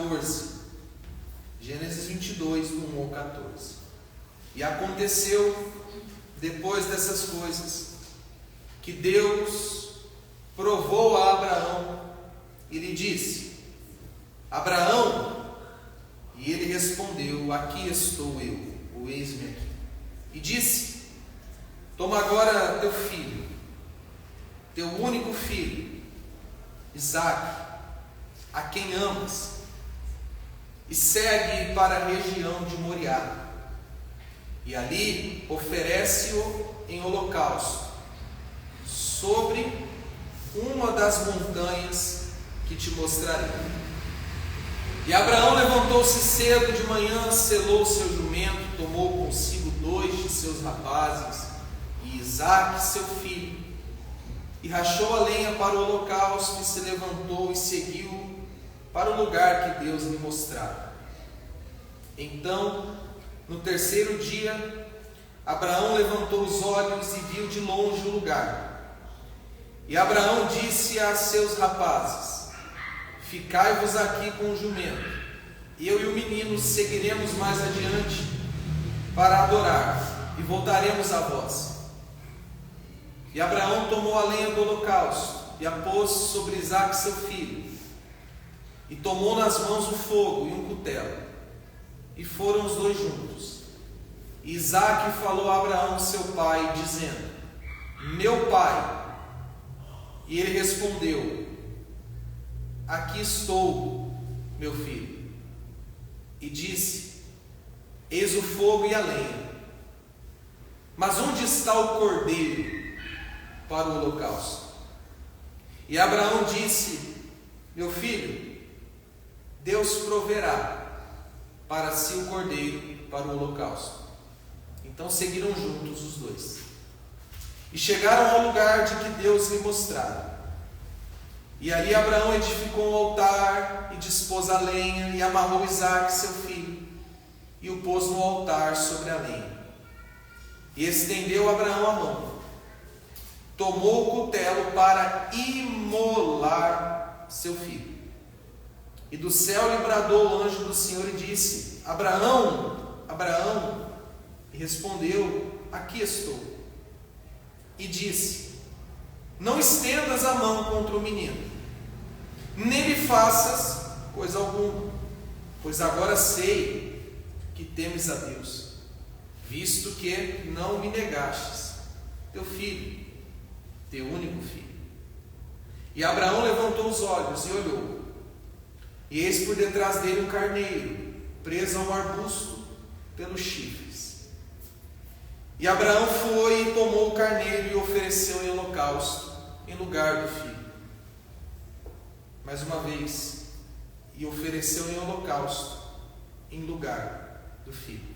14. Gênesis 22, do 1 ao 14. E aconteceu, depois dessas coisas, que Deus provou a Abraão e lhe disse: Abraão, e ele respondeu: aqui estou eu, ou eis-me aqui. E disse: toma agora teu filho, teu único filho, Isaque, a quem amas, e segue para a região de Moriá, e ali oferece-o em holocausto sobre uma das montanhas que te mostrarei. E Abraão levantou-se cedo de manhã, selou seu jumento, tomou consigo 2 de seus rapazes e Isaque seu filho, e rachou a lenha para o holocausto, e se levantou e seguiu para o lugar que Deus lhe mostrara. Então, no terceiro dia, Abraão levantou os olhos e viu de longe o lugar. E Abraão disse a seus rapazes: ficai-vos aqui com o jumento, eu e o menino seguiremos mais adiante para adorar, e voltaremos a vós. E Abraão tomou a lenha do holocausto e a pôs sobre Isaque seu filho, e tomou nas mãos o fogo e um cutelo, e foram os 2 juntos. E Isaque falou a Abraão seu pai, dizendo: meu pai. E ele respondeu: aqui estou, meu filho. E disse: eis o fogo e a lenha, mas onde está o cordeiro para o holocausto? E Abraão disse: meu filho, Deus proverá para si o cordeiro para o holocausto. Então seguiram juntos os 2, e chegaram ao lugar de que Deus lhe mostrara. E ali Abraão edificou um altar, e dispôs a lenha, e amarrou Isaque seu filho, e o pôs no altar sobre a lenha. E estendeu Abraão a mão, tomou o cutelo para imolar seu filho. E do céu lhe bradou o anjo do Senhor e disse: Abraão, Abraão. E respondeu: aqui estou. E disse: não estendas a mão contra o menino, nem lhe faças coisa alguma, pois agora sei que temes a Deus, visto que não me negastes teu filho, teu único filho. E Abraão levantou os olhos e olhou, e eis por detrás dele um carneiro, preso a um arbusto pelos chifres. E Abraão foi e tomou o carneiro e ofereceu em holocausto em lugar do filho. Mais uma vez, e ofereceu em holocausto em lugar do filho.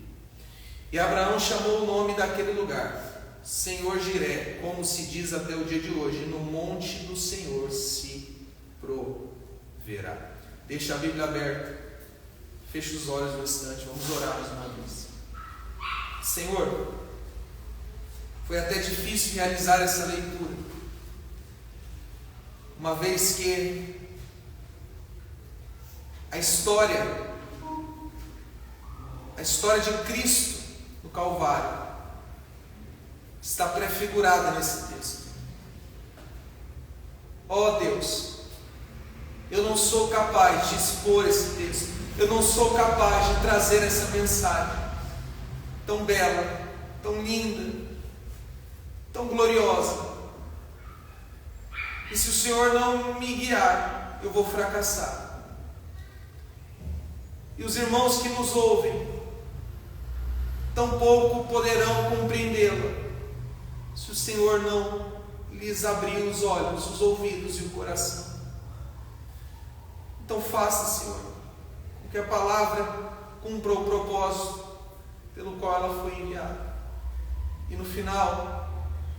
E Abraão chamou o nome daquele lugar Senhor Jiré, como se diz até o dia de hoje: no monte do Senhor se proverá. Deixa a Bíblia aberta, feche os olhos no instante, vamos orar mais uma vez. Senhor, foi até difícil realizar essa leitura, uma vez que a história de Cristo no Calvário está prefigurada nesse texto. Ó Deus, eu não sou capaz de expor esse texto, eu não sou capaz de trazer essa mensagem tão bela, tão linda, tão gloriosa. E se o Senhor não me guiar, eu vou fracassar. E os irmãos que nos ouvem tampouco poderão compreendê-la, se o Senhor não lhes abrir os olhos, os ouvidos e o coração. Então faça, Senhor, com que a palavra cumpra o propósito pelo qual ela foi enviada. E no final,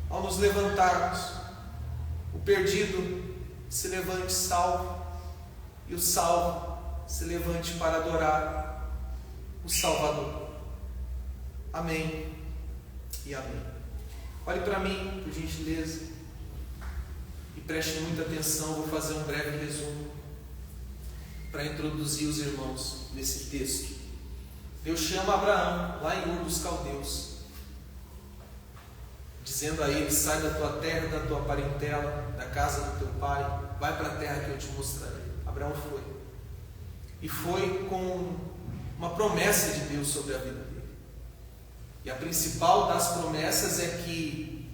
ao nos levantarmos, o perdido se levante salvo, e o salvo se levante para adorar o Salvador. Amém e amém. Olhe para mim, por gentileza, e preste muita atenção. Vou fazer um breve resumo. para introduzir os irmãos nesse texto. Deus chama Abraão lá em Ur dos Caldeus, dizendo a ele: sai da tua terra, da tua parentela, da casa do teu pai, vai para a terra que eu te mostrarei. Abraão foi. E foi com uma promessa de Deus sobre a vida dele. E a principal das promessas é que,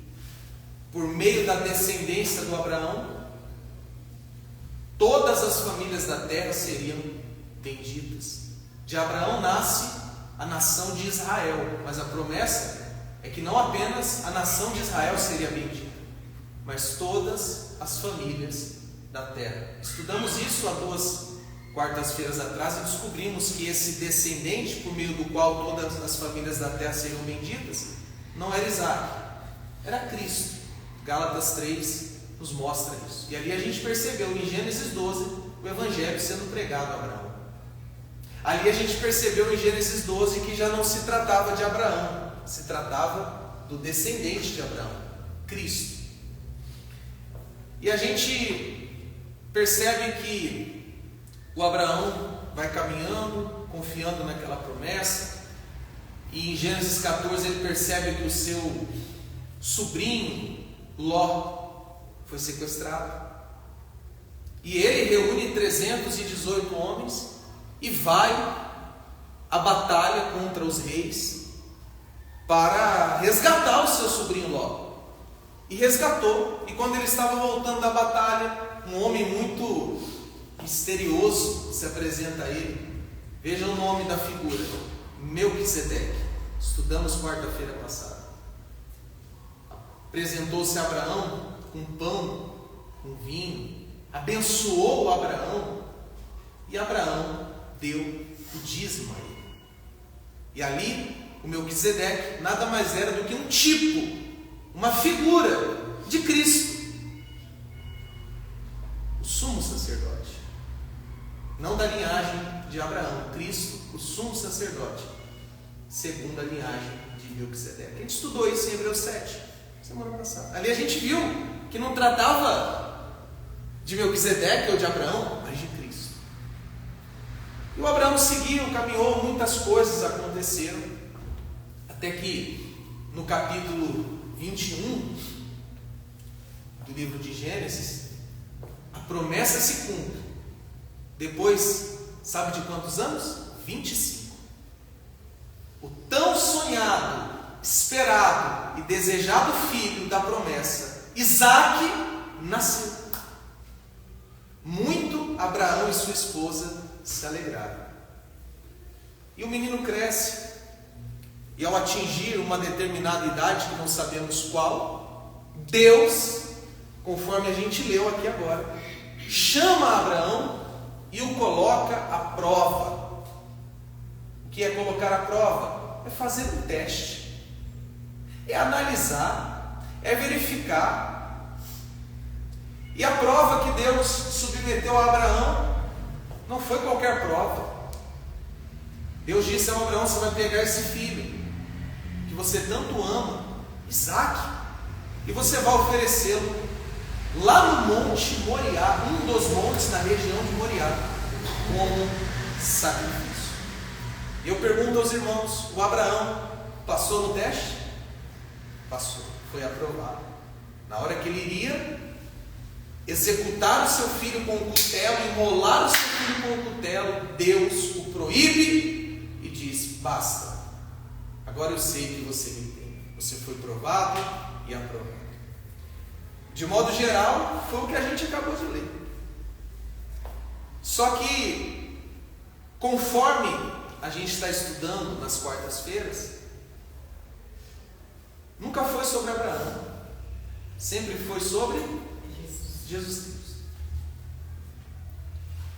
por meio da descendência do Abraão, todas as famílias da terra seriam benditas. De Abraão nasce a nação de Israel, mas a promessa é que não apenas a nação de Israel seria bendita, mas todas as famílias da terra. Estudamos isso há 2 quartas-feiras atrás e descobrimos que esse descendente, por meio do qual todas as famílias da terra seriam benditas, não era Isaac, era Cristo. Gálatas 3 nos mostra isso. E ali a gente percebeu em Gênesis 12 o evangelho sendo pregado a Abraão. Ali a gente percebeu em Gênesis 12 que já não se tratava de Abraão, se tratava do descendente de Abraão, Cristo. E a gente percebe que o Abraão vai caminhando, confiando naquela promessa, e em Gênesis 14 ele percebe que o seu sobrinho Ló foi sequestrado, e ele reúne 318 homens e vai à batalha contra os reis para resgatar o seu sobrinho Ló. E resgatou, e quando ele estava voltando da batalha, um homem muito misterioso se apresenta a ele. Veja o nome da figura: Melquisedeque. Estudamos quarta-feira passada. Apresentou-se a Abraão com pão, com vinho, abençoou Abraão, e Abraão deu o dízimo a ele. E ali o Melquisedeque nada mais era do que um tipo, uma figura de Cristo, o sumo sacerdote, não da linhagem de Abraão, Cristo, o sumo sacerdote, segundo a linhagem de Melquisedeque. A gente estudou isso em Hebreus 7, semana passada. Ali a gente viu que não tratava de Melquisedeque ou de Abraão, mas de Cristo. E o Abraão seguiu, caminhou, muitas coisas aconteceram, até que no capítulo 21 do livro de Gênesis, a promessa se cumpre. Depois, sabe de quantos anos? 25. O tão sonhado, esperado e desejado filho da promessa, Isaac, nasceu. Muito Abraão e sua esposa se alegraram. E o menino cresce, e ao atingir uma determinada idade, que não sabemos qual, Deus, conforme a gente leu aqui agora, chama Abraão e o coloca à prova. O que é colocar à prova? É fazer um teste, é analisar, é verificar. E a prova que Deus submeteu a Abraão não foi qualquer prova. Deus disse a Abraão: você vai pegar esse filho que você tanto ama, Isaac, e você vai oferecê-lo lá no Monte Moriá, um dos montes na região de Moriá, como sacrifício. E eu pergunto aos irmãos: o Abraão passou no teste? Passou, foi aprovado. Na hora que ele iria executar o seu filho com o cutelo, enrolar o seu filho com o cutelo, Deus o proíbe e diz: basta, agora eu sei que você me entende, você foi provado e aprovado. De modo geral, foi o que a gente acabou de ler. Só que, conforme a gente está estudando nas quartas-feiras, nunca foi sobre Abraão, sempre foi sobre Jesus Cristo.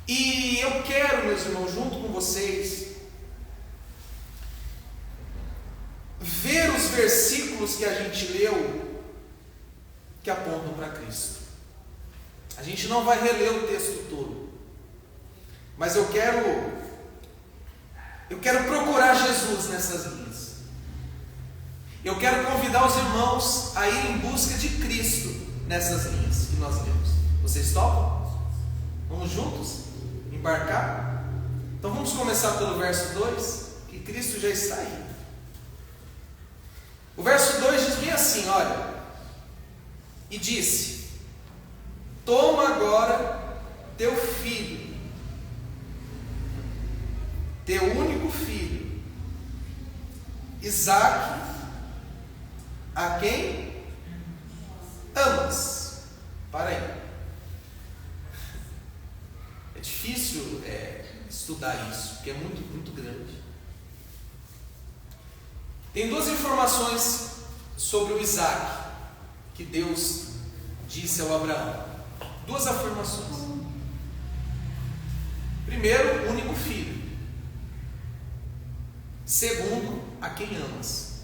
E eu quero, meus irmãos, junto com vocês, ver os versículos que a gente leu que apontam para Cristo. A gente não vai reler o texto todo, mas eu quero procurar Jesus nessas linhas. Eu quero convidar os irmãos a ir em busca de Cristo nessas linhas que nós lemos. Vocês topam? Vamos juntos? Em embarcar? Então vamos começar pelo verso 2, que Cristo já está aí. O verso 2 diz bem assim, olha: e disse: toma agora teu filho, teu único filho, Isaque, a quem amas. Para aí. É difícil estudar isso, porque é muito grande. Tem duas informações sobre o Isaque que Deus disse ao Abraão. Duas afirmações. Primeiro, único filho. Segundo, a quem amas.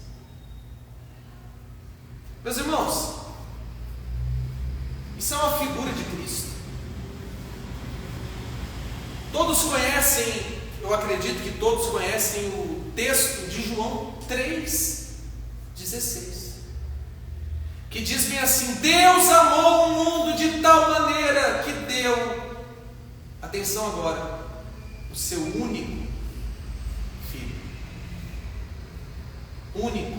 Meus irmãos, isso é uma figura de Cristo. Todos conhecem, eu acredito que todos conhecem o texto de João 3,16, que diz bem assim: Deus amou o mundo de tal maneira que deu, atenção agora, o seu único filho. Único.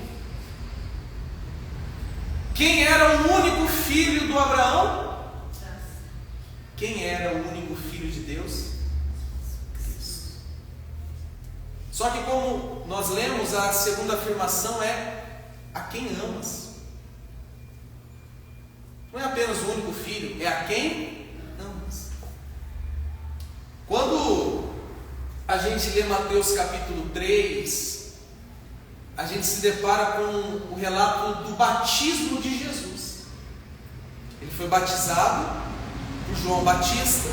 Quem era o único filho do Abraão? Quem era o único filho de Deus? Cristo. Só que como nós lemos, a segunda afirmação é: a quem amas. Não é apenas o único filho, é a quem amas. Quando a gente lê Mateus capítulo 3, a gente se depara com o relato do batismo de Jesus. Ele foi batizado por João Batista,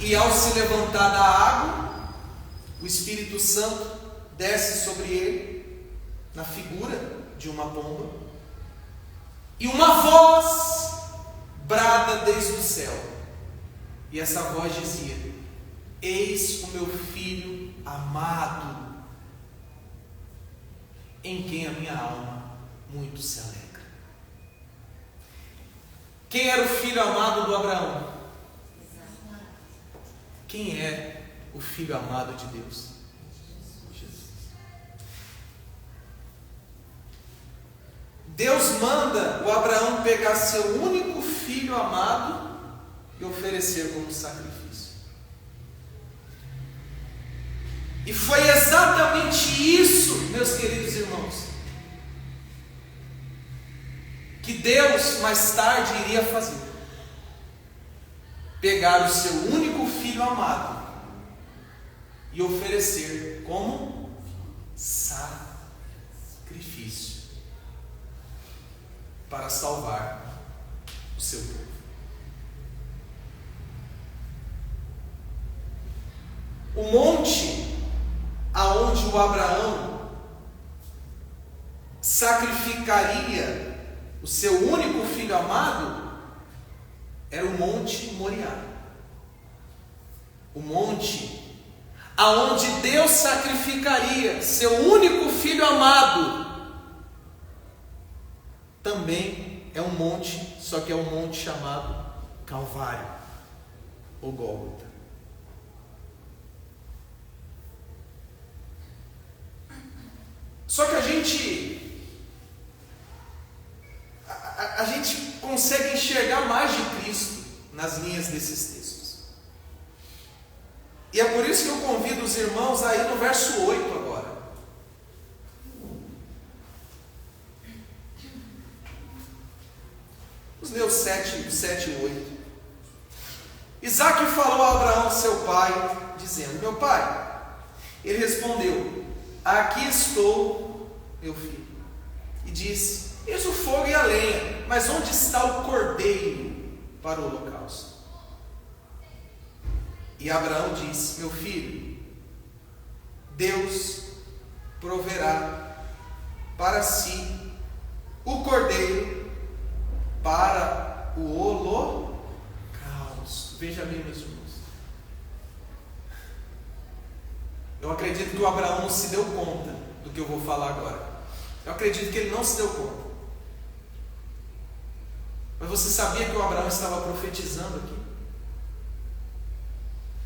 e ao se levantar da água, o Espírito Santo desce sobre ele, na figura de uma pomba, e uma voz brada desde o céu, e essa voz dizia: eis o meu filho amado, em quem a minha alma muito se alegra. Quem era o filho amado do Abraão? Quem é o filho amado de Deus? Jesus. Deus manda o Abraão pegar seu único filho amado e oferecer como sacrifício. E foi exatamente isso, meus queridos irmãos, que Deus mais tarde iria fazer: pegar o seu único filho amado e oferecer como sacrifício para salvar o seu povo. O monte aonde o Abraão sacrificaria o seu único filho amado era o Monte Moriá. O monte aonde Deus sacrificaria seu único filho amado também é um monte, só que é um monte chamado Calvário ou Gólgota. Só que a gente consegue enxergar mais de Cristo nas linhas desses textos. E é por isso que eu convido os irmãos a ir no verso 8 agora. Vamos ler o 7 e 8. Isaque falou a Abraão, seu pai, dizendo: meu pai. Ele respondeu: aqui estou, meu filho. E disse: eis o fogo e a lenha, mas onde está o cordeiro para o holocausto? E Abraão disse: meu filho, Deus proverá para si o cordeiro para o holocausto. Veja bem, meus irmãos. Eu acredito que o Abraão não se deu conta do que eu vou falar agora. Eu acredito que ele não se deu conta. Mas você sabia que o Abraão estava profetizando aqui?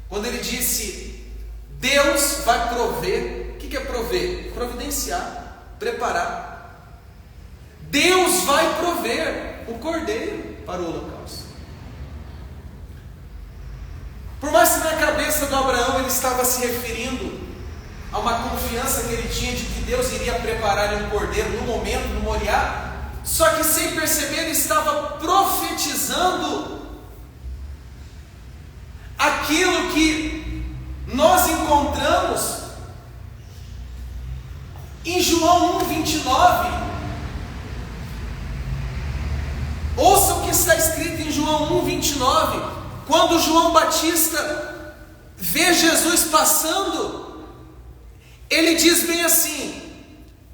quando ele disse: Deus vai prover. O que é prover? Providenciar, preparar. Deus vai prover o cordeiro para o holocausto. Por mais que na cabeça do Abraão ele estava se referindo a uma confiança que ele tinha de que Deus iria preparar um cordeiro no momento, no Moriá, só que sem perceber ele estava profetizando aquilo que nós encontramos em João 1:29. Ouça o que está escrito em João 1:29. Quando João Batista vê Jesus passando, ele diz bem assim: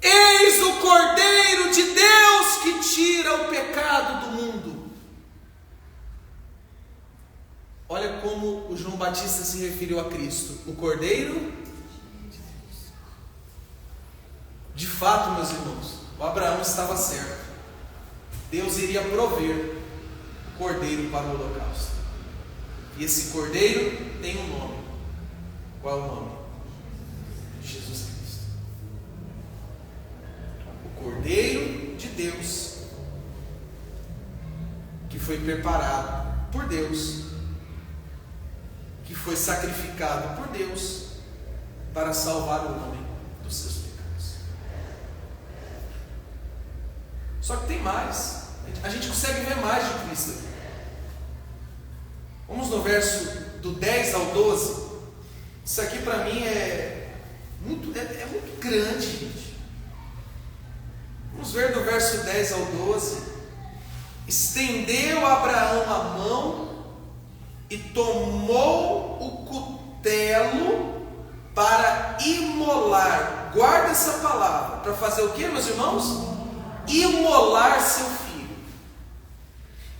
eis o Cordeiro de Deus que tira o pecado do mundo. Olha como o João Batista se referiu a Cristo: o Cordeiro de Deus. De fato, meus irmãos, o Abraão estava certo. Deus iria prover o Cordeiro para o holocausto. E esse Cordeiro tem um nome. Qual é o nome? Jesus Cristo. O Cordeiro de Deus, que foi preparado por Deus, que foi sacrificado por Deus para salvar o homem dos seus pecados. Só que tem mais. A gente consegue ver mais de Cristo aqui. Vamos no verso do 10 ao 12. Isso aqui para mim é muito grande, gente. Vamos ver do verso 10 ao 12. Estendeu Abraão a mão e tomou o cutelo para imolar. Guarda essa palavra. Para fazer o que, meus irmãos? Imolar seu filho.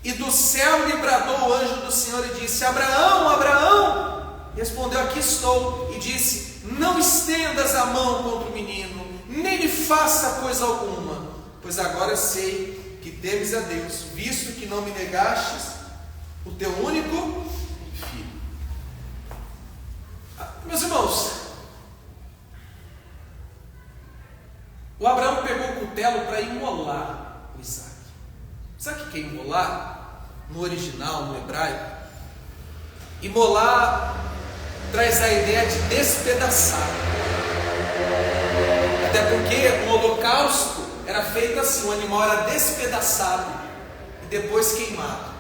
E do céu lhe bradou o anjo do Senhor e disse: Abraão, Abraão. Respondeu: aqui estou. E disse: não estendas a mão contra o menino, nem lhe faça coisa alguma, pois agora eu sei que temes a Deus, visto que não me negastes o teu único filho. Meus irmãos, o Abraão pegou o cutelo para imolar o Isaac. Sabe o que é imolar? No original, no hebraico, imolar traz a ideia de despedaçar. Até porque o holocausto era feito assim: o animal era despedaçado e depois queimado.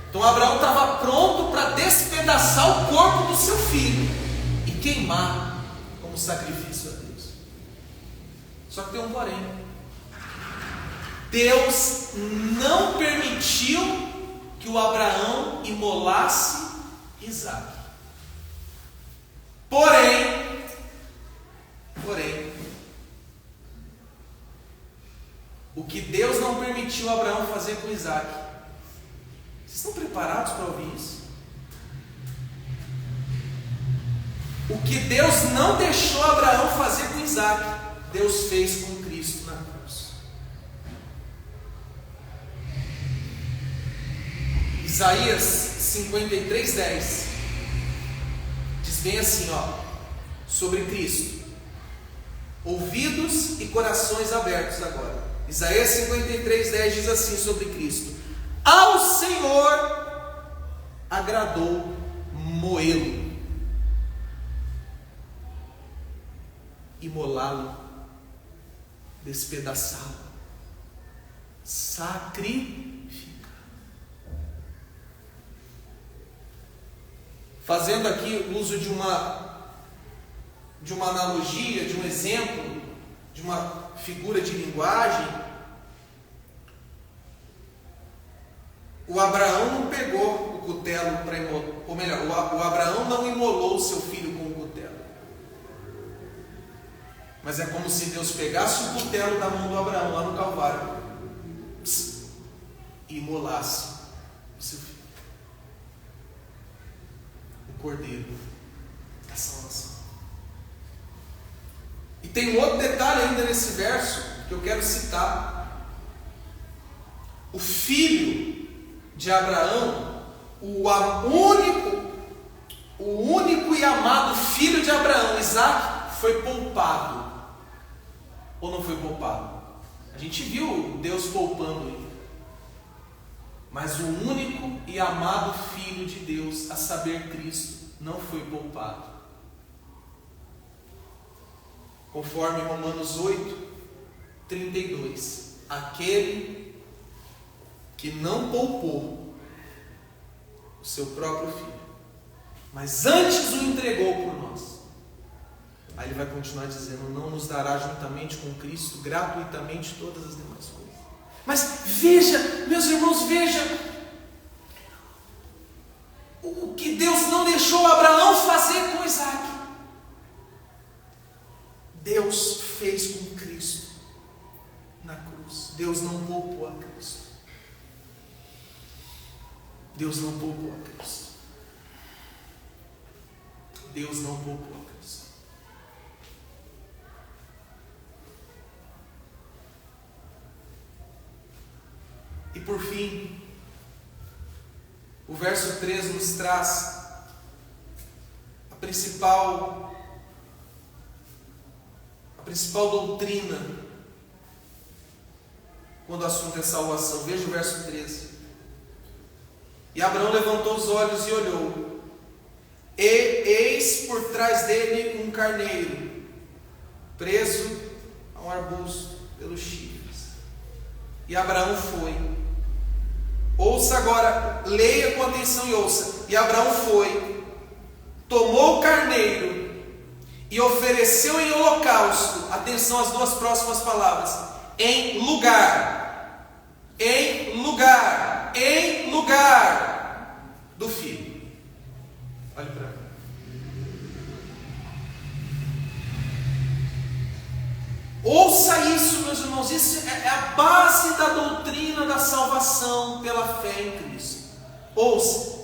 Então Abraão estava pronto para despedaçar o corpo do seu filho e queimar como sacrifício a Deus. Só que tem um porém. Deus não permitiu que o Abraão imolasse Isaac. Porém, o que Deus não permitiu Abraão fazer com Isaac, vocês estão preparados para ouvir isso? O que Deus não deixou Abraão fazer com Isaac, Deus fez com Cristo na cruz. Isaías 53:10 diz bem assim, sobre Cristo: ouvidos e corações abertos agora. Isaías 53:10 diz assim sobre Cristo: ao Senhor agradou moê-lo, imolá-lo, despedaçá-lo, sacrificar. Fazendo aqui uso de uma analogia, de um exemplo, de uma figura de linguagem, o Abraão não pegou o cutelo para imolar, ou melhor, o Abraão não imolou o seu filho com o cutelo. Mas é como se Deus pegasse o cutelo da mão do Abraão lá no Calvário e imolasse o seu filho, o Cordeiro da salvação. E tem um outro detalhe ainda nesse verso que eu quero citar. O filho de Abraão, o o único e amado filho de Abraão, Isaac, foi poupado. Ou não foi poupado? A gente viu Deus poupando ele. Mas o único e amado Filho de Deus, a saber, Cristo, não foi poupado. Conforme Romanos 8:32, aquele que não poupou o seu próprio Filho, mas antes o entregou por nós. Aí ele vai continuar dizendo: não nos dará juntamente com Cristo gratuitamente todas as demais coisas. Mas veja, meus irmãos, veja o que Deus não deixou Abraão fazer com Isaac. Deus fez com Cristo na cruz. Deus não poupou a Cristo. Deus não poupou a Cristo. Deus não poupou a Cristo. E por fim, o verso 3 nos traz a principal doutrina quando o assunto é salvação. Veja o verso 13. E Abraão levantou os olhos e olhou, e eis por trás dele um carneiro, preso a um arbusto pelos chifres. E Abraão foi. Ouça agora, leia com atenção e ouça. E Abraão foi, tomou o carneiro e ofereceu em holocausto. Atenção às duas próximas palavras: em lugar do filho. Olhe para mim. Ouça isso, meus irmãos. Isso é a base da doutrina da salvação pela fé em Cristo. Ouça.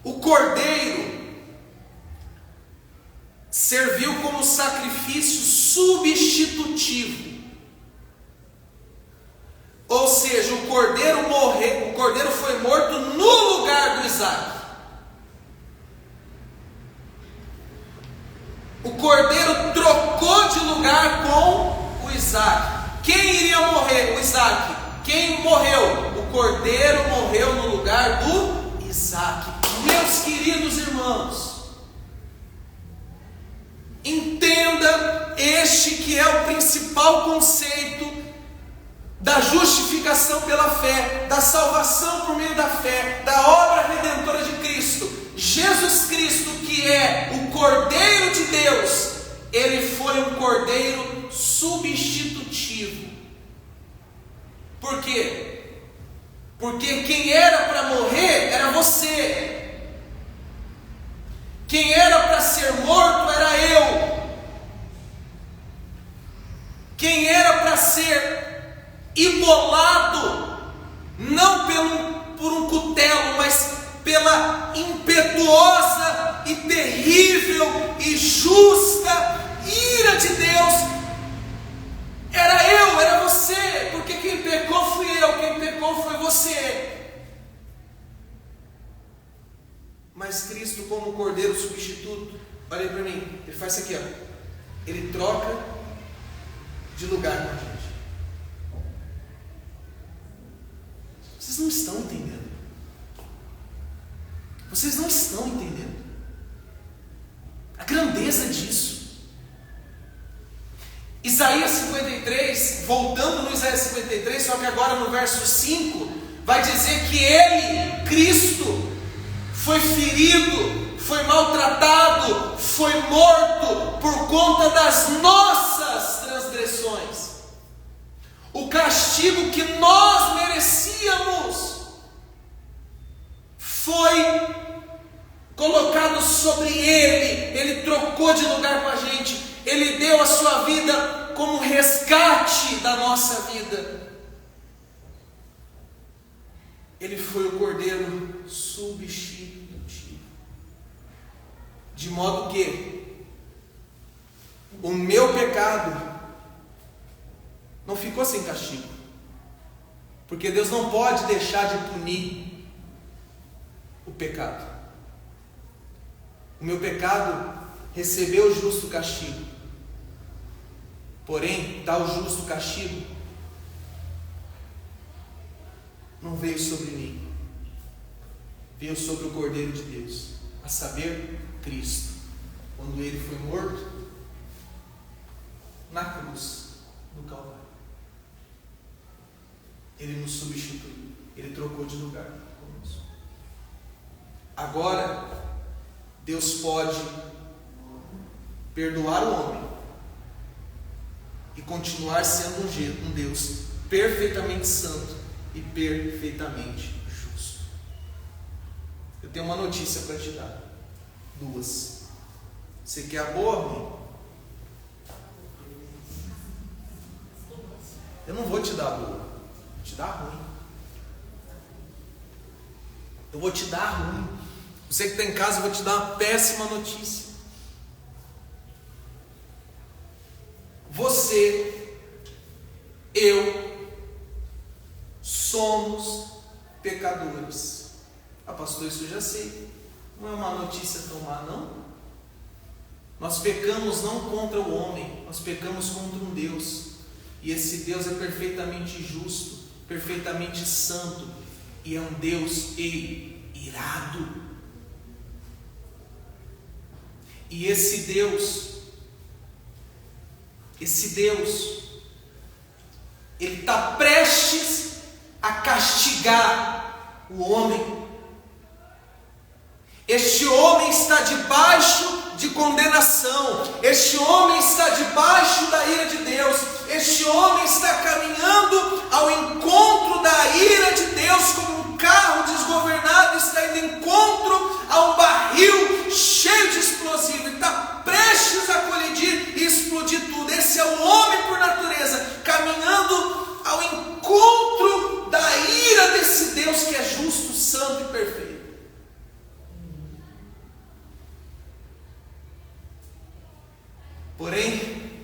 O cordeiro serviu como sacrifício substitutivo. Ou seja, o cordeiro foi morto no lugar do Isaac. O cordeiro trocou de lugar com o Isaac. Quem iria morrer? O Isaac. Quem morreu? O cordeiro morreu no lugar do Isaac. Meus queridos irmãos, entenda este que é o principal conceito da justificação pela fé, da salvação por meio da fé, da obra redentora de Cristo. Jesus Cristo, que é o Cordeiro de Deus, ele foi um cordeiro substitutivo. Por quê? Porque quem era para morrer era você. Quem era para ser morto era eu. Quem era para ser imolado, não por um cutelo, mas pela impetuosa e terrível e justa ira de Deus, era eu, era você, porque quem pecou fui eu, quem pecou foi você. Mas Cristo, como cordeiro substituto, olha para mim, ele faz isso aqui, ó. Ele troca de lugar com a gente. Vocês não estão entendendo. Vocês não estão entendendo a grandeza disso. Isaías 53, voltando no Isaías 53, só que agora no verso 5, vai dizer que ele, Cristo, foi ferido, foi maltratado, foi morto por conta das nossas transgressões. O castigo que nós merecíamos foi colocado sobre ele. Ele trocou de lugar com a gente. Ele deu a sua vida como resgate da nossa vida. Ele foi o cordeiro substitutivo. De modo que o meu pecado não ficou sem castigo. Porque Deus não pode deixar de punir o pecado. O meu pecado recebeu o justo castigo. Porém, tal justo castigo não veio sobre mim. Veio sobre o Cordeiro de Deus, a saber, Cristo. Quando ele foi morto na cruz do Calvário. Ele nos substituiu. Ele trocou de lugar conosco. Agora, Deus pode perdoar o homem e continuar sendo um Deus perfeitamente santo e perfeitamente justo. Eu tenho uma notícia para te dar. Duas. Você quer a boa ou ruim? Eu não vou te dar a boa, vou te dar a ruim. Eu vou te dar a ruim. Você que está em casa, eu vou te dar uma péssima notícia. Você, eu, somos pecadores. Ah, pastor, isso eu já sei. Não é uma notícia tão má, não? Nós pecamos não contra o homem, nós pecamos contra um Deus. E esse Deus é perfeitamente justo, perfeitamente santo, e é um Deus irado. E esse Deus, ele está prestes a castigar o homem. Este homem está debaixo de condenação. Este homem está debaixo da ira de Deus. Este homem está caminhando ao encontro da ira de Deus, como um carro desgovernado está indo em encontro a um barril cheio de explosivo. Ele está prestes a colidir e explodir tudo. Esse é o homem por natureza, caminhando ao encontro da ira desse Deus que é justo, santo e perfeito. Porém,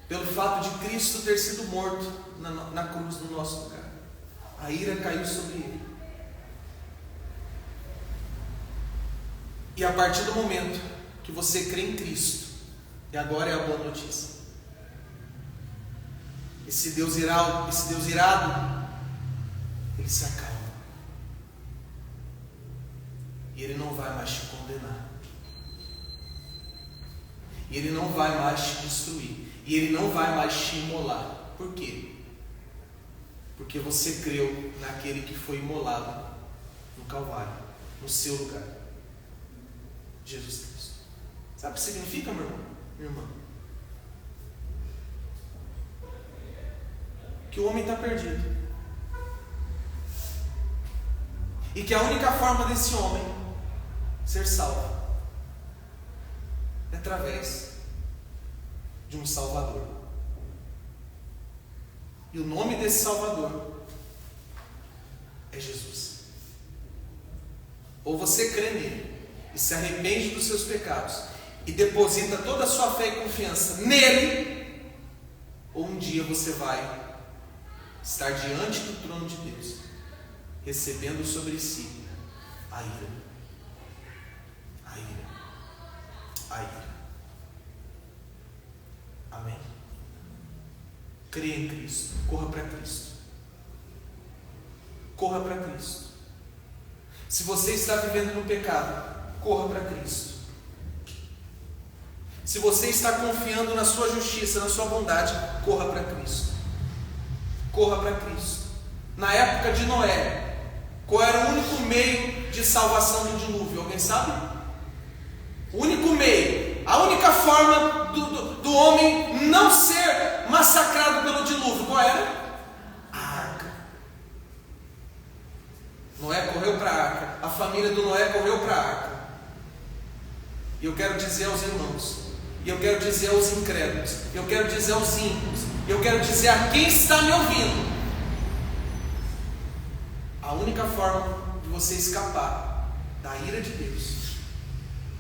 pelo fato de Cristo ter sido morto na cruz no nosso lugar, a ira caiu sobre ele. E a partir do momento que você crê em Cristo, e agora é a boa notícia, esse Deus irado, ele se acalma. E ele não vai mais te condenar. E ele não vai mais te destruir. E ele não vai mais te imolar. Por quê? Porque você creu naquele que foi imolado no Calvário, no seu lugar, Jesus Cristo. Sabe o que significa, meu irmão? Minha irmã? Que o homem está perdido. E que a única forma desse homem ser salvo é através de um Salvador. E o nome desse Salvador é Jesus. Ou você crê nele e se arrepende dos seus pecados e deposita toda a sua fé e confiança nele, ou um dia você vai estar diante do trono de Deus, recebendo sobre si a ira. A ira. Amém? Creia em Cristo. Corra para Cristo. Corra para Cristo. Se você está vivendo no pecado, corra para Cristo. Se você está confiando na sua justiça, na sua bondade, corra para Cristo. Corra para Cristo. Na época de Noé, qual era o único meio de salvação do dilúvio? Alguém sabe? O único meio, a única forma do homem não ser massacrado pelo dilúvio, qual era? A arca. Noé correu para a arca, a família do Noé correu para a arca. E eu quero dizer aos irmãos, e eu quero dizer aos incrédulos, eu quero dizer aos ímpios, eu quero dizer a quem está me ouvindo: a única forma de você escapar da ira de Deus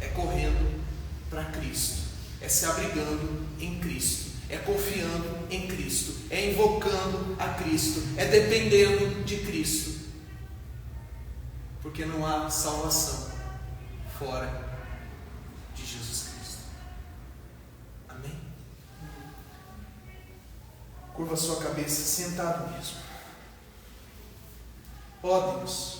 é correndo para Cristo, é se abrigando em Cristo, é confiando em Cristo, é invocando a Cristo, é dependendo de Cristo. porque não há salvação fora de Jesus Cristo. Amém? Curva sua cabeça, sentado mesmo. Ó Deus,